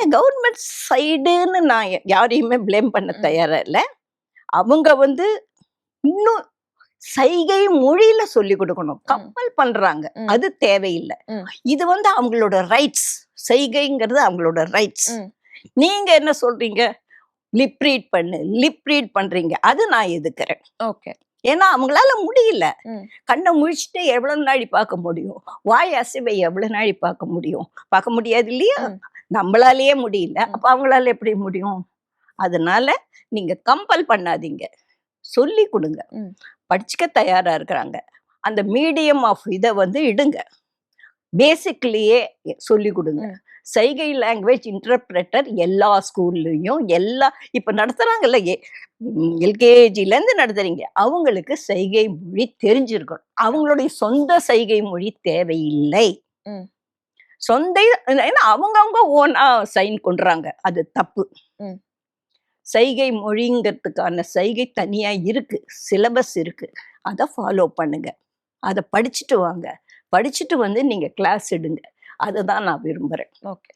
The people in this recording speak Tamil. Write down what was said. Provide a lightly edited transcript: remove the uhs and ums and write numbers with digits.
இல்ல கவர்மெண்ட் சைடுன்னு நான் யாரையுமே ப்ளேம் பண்ண தயாரா இல்ல. அவங்க வந்து இன்னும் சைகை மொழியில சொல்லிக் கொடுக்கணும். கம்பல் பண்றாங்க. அது தேவையில்லை. இது வந்து அவங்களோட ரைட்ஸ். செய்கைங்கிறது அவங்களோட ரைட்ஸ். நீங்க என்ன சொல்றீங்க? லிப் ரீட் பண்ணு, லிப் ரீட் பண்றீங்க. அது நான் எதுக்குறேன். ஓகே. ஏன்னா அவங்களால முடியல. கண்ணை முழிச்சுட்டு எவ்வளவு நாளி பார்க்க முடியும்? வாய் அசைவை எவ்வளவு நாளி பார்க்க முடியும்? பார்க்க முடியாது இல்லையா? நம்மளாலேயே முடியல. அப்ப அவங்களால எப்படி முடியும்? அதனால நீங்க கம்பல் பண்ணாதீங்க. சொல்லி கொடுங்க. படிச்சுக்க தயாரா இருக்கிறாங்க. அந்த மீடியம் ஆஃப் இதை வந்து இடுங்க. பேசிக்லயே சொல்லி கொடுங்க. சைகை லாங்குவேஜ் இன்டர்பிரட்டர் எல்லா ஸ்கூல்லையும் இப்ப நடத்துறாங்கல்ல, எல்கேஜில இருந்து நடத்துறீங்க. அவங்களுக்கு சைகை மொழி தெரிஞ்சிருக்கணும். அவங்களுடைய சொந்த சைகை மொழி தேவையில்லை. சொந்த ஏன்னா அவங்கவுங்க ஓனா சைன் கொண்டுறாங்க. அது தப்பு. சைகை மொழிங்கிறதுக்கான சைகை தனியா இருக்கு, சிலபஸ் இருக்கு. அதை ஃபாலோ பண்ணுங்க. அதை படிச்சுட்டு வாங்க. படிச்சுட்டு வந்து நீங்க கிளாஸ் எடுங்க. அதை தான் நான் விரும்புறேன். ஓகே.